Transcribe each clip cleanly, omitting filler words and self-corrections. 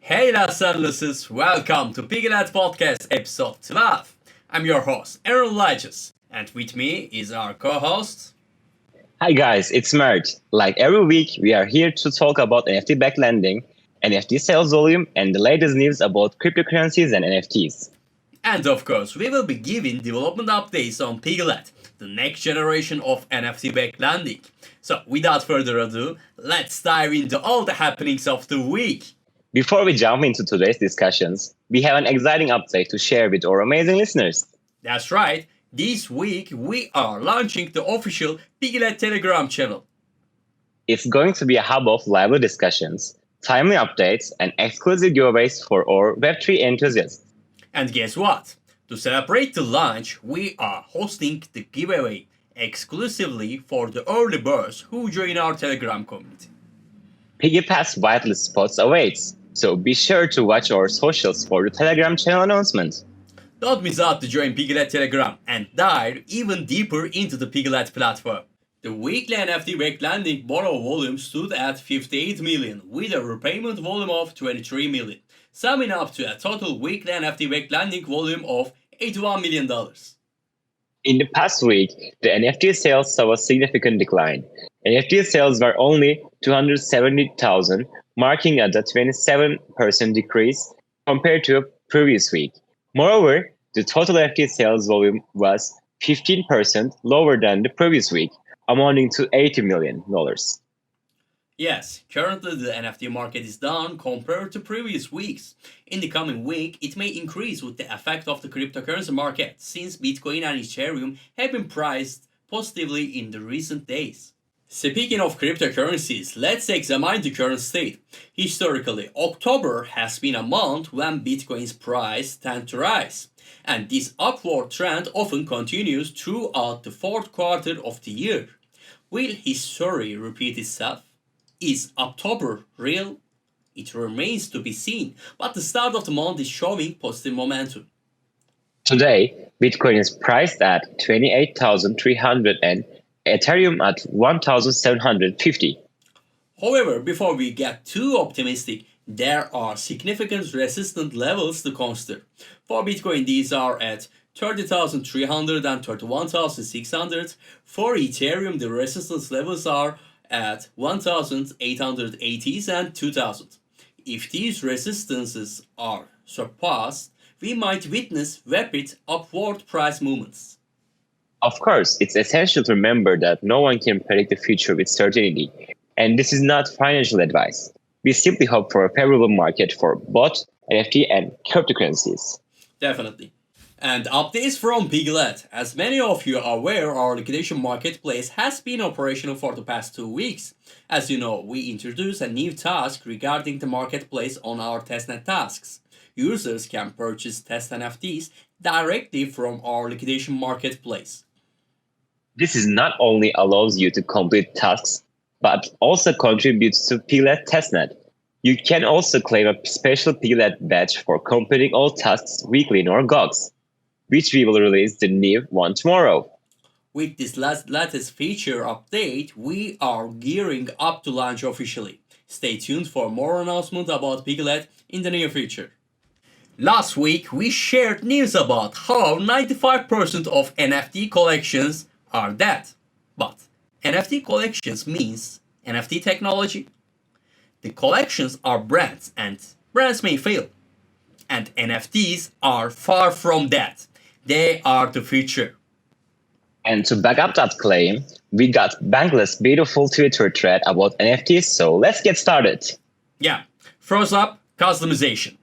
Hey lads and lasses, welcome to Piggylet Podcast episode 12. I'm your host, Aaron Lyges, and with me is our co-host. Hi guys, it's Mert. Like every week, we are here to talk about NFT-backed lending, NFT sales volume, and the latest news about cryptocurrencies and NFTs. And of course, we will be giving development updates on Piggylet, the next generation of NFT-backed lending. So without further ado, let's dive into all the happenings of the week. Before we jump into today's discussions, we have an exciting update to share with our amazing listeners. That's right, this week we are launching the official Piggylet Telegram channel. It's going to be a hub of lively discussions, timely updates, and exclusive giveaways for our Web3 enthusiasts. And guess what? To celebrate the launch, we are hosting the giveaway exclusively for the early birds who join our Telegram community. Piggy Pass whitelist spots awaits, so be sure to watch our socials for the Telegram channel announcement. Don't miss out to join Piggylet Telegram and dive even deeper into the Piggylet platform. The weekly NFT-backed lending borrow volume stood at 58 million with a repayment volume of 23 million, summing up to a total weekly NFT-backed lending volume of $81 million. In the past week, the NFT sales saw a significant decline. NFT sales were only 270,000, marking a 27% decrease compared to a previous week. Moreover, the total NFT sales volume was 15% lower than the previous week, amounting to $80 million. Yes, currently the NFT market is down compared to previous weeks. In the coming week, it may increase with the effect of the cryptocurrency market, since Bitcoin and Ethereum have been priced positively in the recent days. Speaking of cryptocurrencies, let's examine the current state. Historically, October has been a month when Bitcoin's price tends to rise, and this upward trend often continues throughout the fourth quarter of the year. Will history repeat itself? Is Uptober real? It remains to be seen, but the start of the month is showing positive momentum. Today, Bitcoin is priced at 28,300 and Ethereum at 1,750. However, before we get too optimistic, there are significant resistance levels to consider. For Bitcoin, these are at 30,300 and 31,600. For Ethereum, the resistance levels are at 1,880s and 2,000. If these resistances are surpassed, we might witness rapid upward price movements. Of course, it's essential to remember that no one can predict the future with certainty, and this is not financial advice. We simply hope for a favorable market for both NFT and cryptocurrencies. Definitely. And updates from Piggylet. As many of you are aware, our liquidation marketplace has been operational for the past 2 weeks. As you know, we introduced a new task regarding the marketplace on our testnet tasks. Users can purchase test NFTs directly from our liquidation marketplace. This is not only allows you to complete tasks, but also contributes to Piggylet testnet. You can also claim a special Piggylet badge for completing all tasks weekly in our GOGs, which we will release the new one tomorrow. With this latest feature update, we are gearing up to launch officially. Stay tuned for more announcements about Piggylet in the near future. Last week, we shared news about how 95% of NFT collections are dead. But NFT collections means NFT technology. The collections are brands and brands may fail. And NFTs are far from that. They are the future. And to back up that claim, we got Bangla's beautiful Twitter thread about NFTs, so let's get started. Yeah, first up, customization.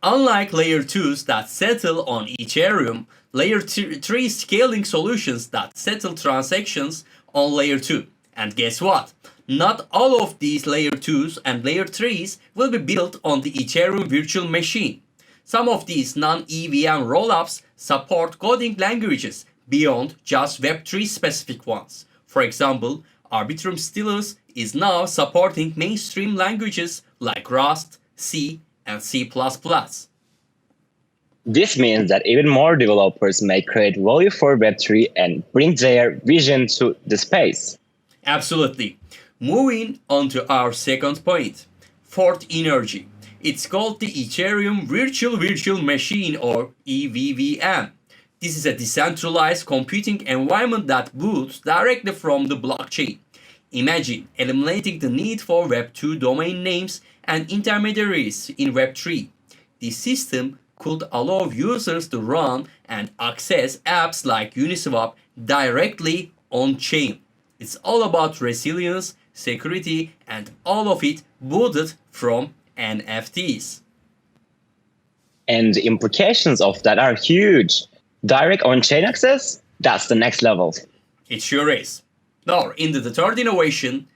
Unlike layer 2s that settle on Ethereum, layer 3 scaling solutions that settle transactions on layer 2. And guess what? Not all of these layer 2s and layer 3s will be built on the Ethereum virtual machine. Some of these non-EVM rollups support coding languages beyond just Web3 specific ones. For example, Arbitrum Stylus is now supporting mainstream languages like Rust, C, and C++. This means that even more developers may create value for Web3 and bring their vision to the space. Absolutely. Moving on to our second point, Fort Energy. It's called the Ethereum Virtual Machine or EVVM. This is a decentralized computing environment that boots directly from the blockchain. Imagine eliminating the need for Web2 domain names and intermediaries in Web3. This system could allow users to run and access apps like Uniswap directly on chain. It's all about resilience, security, and all of it booted from NFTs. And the implications of that are huge. Direct on-chain access? That's the next level. It sure is. Now, into the third innovation,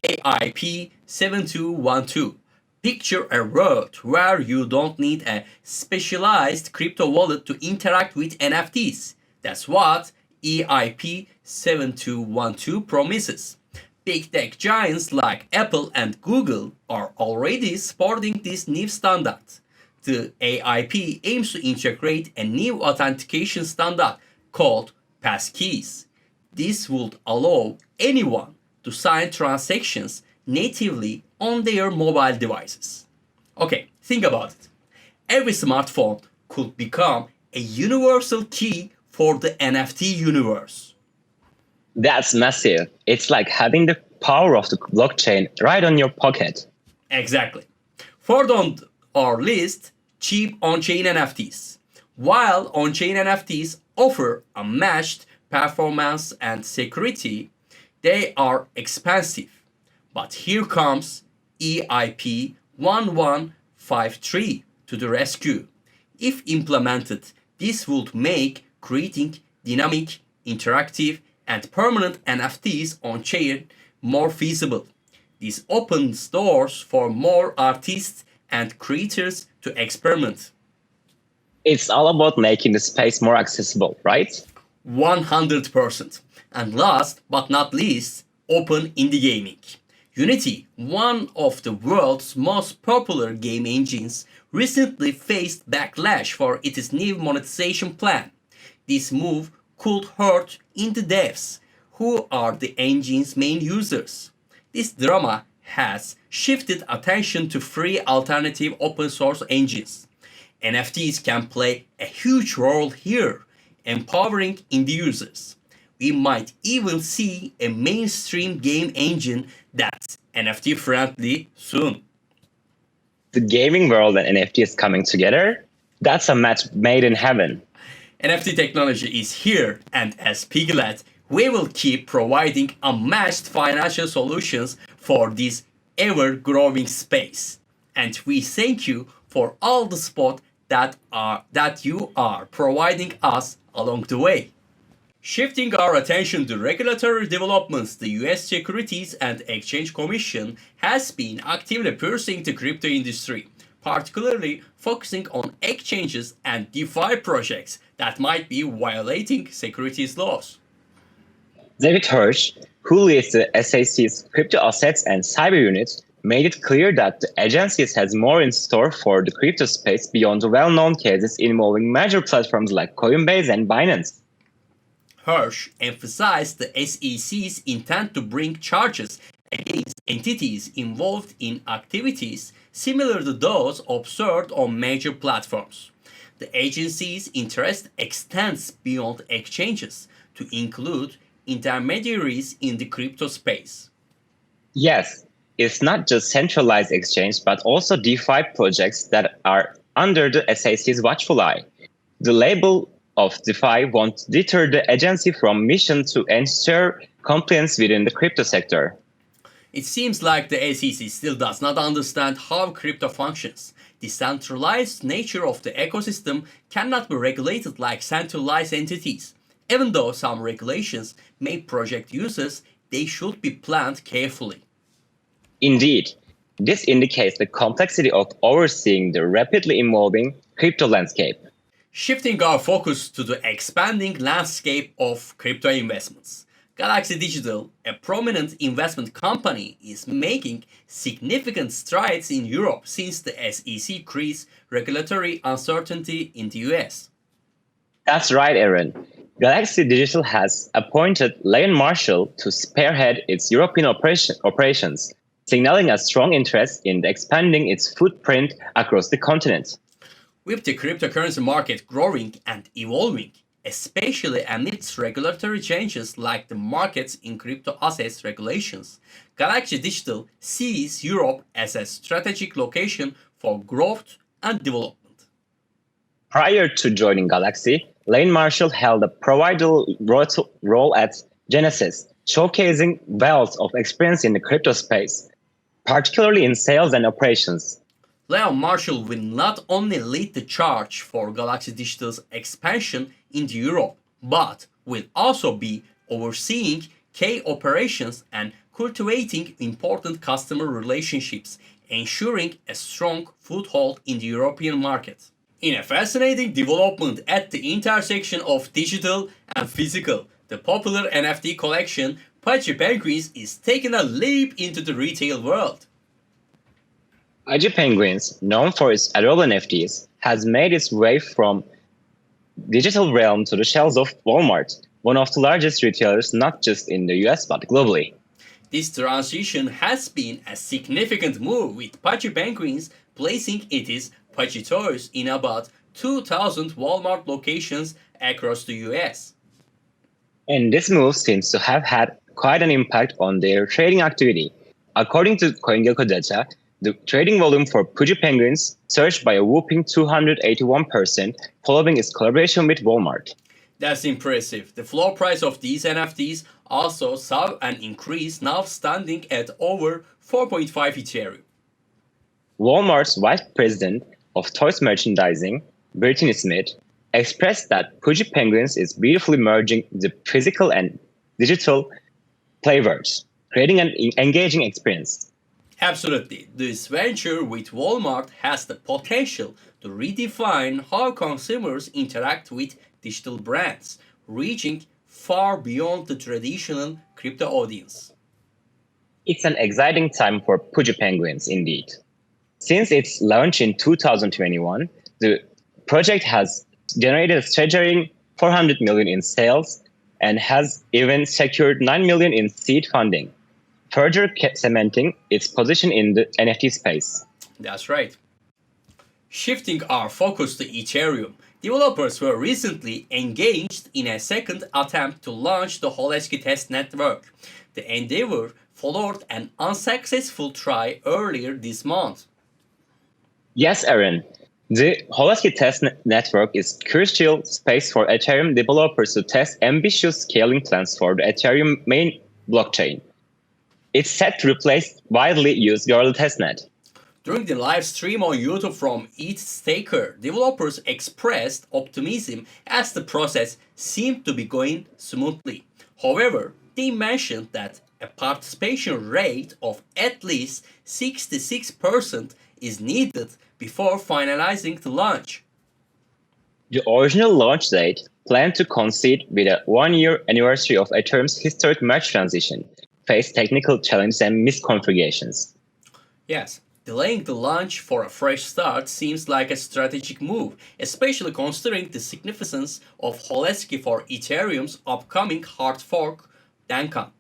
AIP 7212. Picture a world where you don't need a specialized crypto wallet to interact with NFTs. That's what EIP 7212 promises. Big tech giants like Apple and Google are already supporting this new standard. The AIP aims to integrate a new authentication standard called passkeys. This would allow anyone to sign transactions natively on their mobile devices. Okay, think about it. Every smartphone could become a universal key for the NFT universe. That's massive. It's like having the power of the blockchain right on your pocket. Exactly. Fourth on our list, cheap on-chain NFTs. While on-chain NFTs offer unmatched performance and security, they are expensive. But here comes EIP 1153 to the rescue. If implemented, this would make creating dynamic, interactive, and permanent NFTs on chain more feasible. This opens doors for more artists and creators to experiment. It's all about making the space more accessible, right? 100%. And last but not least, open indie gaming. Unity, one of the world's most popular game engines, recently faced backlash for its new monetization plan. This move could hurt indie devs, who are the engine's main users. This drama has shifted attention to free alternative open source engines. NFTs can play a huge role here, empowering indie users. We might even see a mainstream game engine that's NFT friendly soon. The gaming world and NFTs coming together? That's a match made in heaven. NFT technology is here, and as Piggylet, we will keep providing unmatched financial solutions for this ever growing space. And we thank you for all the support that you are providing us along the way. Shifting our attention to regulatory developments, the US Securities and Exchange Commission has been actively pursuing the crypto industry, particularly focusing on exchanges and DeFi projects that might be violating securities laws. David Hirsch, who leads the SAC's crypto assets and cyber unit, made it clear that the agency has more in store for the crypto space beyond the well-known cases involving major platforms like Coinbase and Binance. Hirsch emphasized the SEC's intent to bring charges against entities involved in activities similar to those observed on major platforms. The agency's interest extends beyond exchanges to include intermediaries in the crypto space. Yes, it's not just centralized exchange, but also DeFi projects that are under the SAC's watchful eye. The label of DeFi won't deter the agency from mission to ensure compliance within the crypto sector. It seems like the SEC still does not understand how crypto functions. The centralized nature of the ecosystem cannot be regulated like centralized entities. Even though some regulations may protect users, they should be planned carefully. Indeed, this indicates the complexity of overseeing the rapidly evolving crypto landscape. Shifting our focus to the expanding landscape of crypto investments. Galaxy Digital, a prominent investment company, is making significant strides in Europe since the SEC increased regulatory uncertainty in the US. That's right, Aaron. Galaxy Digital has appointed Leon Marshall to spearhead its European operations. signaling a strong interest in expanding its footprint across the continent. With the cryptocurrency market growing and evolving, especially amidst regulatory changes like the markets in crypto assets regulations, Galaxy Digital sees Europe as a strategic location for growth and development. Prior to joining Galaxy, Lane Marshall held a pivotal role at Genesis, showcasing wealth of experience in the crypto space, particularly in sales and operations. Leon Marshall will not only lead the charge for Galaxy Digital's expansion into Europe, but will also be overseeing key operations and cultivating important customer relationships, ensuring a strong foothold in the European market. In a fascinating development at the intersection of digital and physical, the popular NFT collection Pudgy Penguins is taking a leap into the retail world. IG Penguins, known for its adorable NFTs, has made its way from digital realm to the shelves of Walmart, one of the largest retailers not just in the US but globally. This transition has been a significant move, with Pudgy Penguins placing its Pudgy toys in about 2,000 Walmart locations across the US. And this move seems to have had quite an impact on their trading activity. According to CoinGecko data, the trading volume for Pudgy Penguins surged by a whopping 281% following its collaboration with Walmart. That's impressive. The floor price of these NFTs also saw an increase, now standing at over 4.5 Ethereum. Walmart's Vice President of Toys Merchandising, Brittany Smith, expressed that Pudgy Penguins is beautifully merging the physical and digital flavors, creating an engaging experience. Absolutely. This venture with Walmart has the potential to redefine how consumers interact with digital brands, reaching far beyond the traditional crypto audience. It's an exciting time for Pudgy Penguins indeed. Since its launch in 2021, the project has generated a staggering 400 million in sales and has even secured 9 million in seed funding, further cementing its position in the NFT space. That's right. Shifting our focus to Ethereum, developers were recently engaged in a second attempt to launch the Holesky Test Network. The endeavor followed an unsuccessful try earlier this month. Yes, Aaron. The Holesky Test Network is crucial space for Ethereum developers to test ambitious scaling plans for the Ethereum main blockchain. It's set to replace widely used Early Testnet. During the live stream on YouTube from ETH Staker, developers expressed optimism as the process seemed to be going smoothly. However, they mentioned that a participation rate of at least 66% is needed before finalizing the launch. The original launch date planned to coincide with a one-year anniversary of Ethereum's historic merge transition faced technical challenges and misconfigurations. Yes, delaying the launch for a fresh start seems like a strategic move, especially considering the significance of Holesky for Ethereum's upcoming hard fork, Dankan.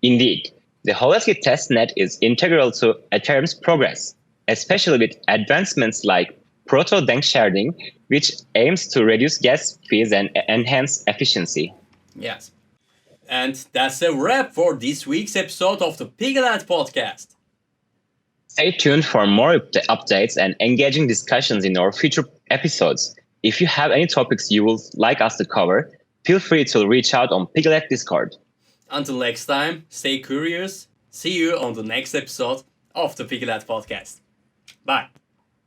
Indeed, the Holesky testnet is integral to Ethereum's progress, especially with advancements like proto-dank sharding, which aims to reduce gas fees and enhance efficiency. Yes. And that's a wrap for this week's episode of the Piggylet Podcast. Stay tuned for more updates and engaging discussions in our future episodes. If you have any topics you would like us to cover, feel free to reach out on Piggylet Discord. Until next time, stay curious. See you on the next episode of the Piggylet Podcast. Bye.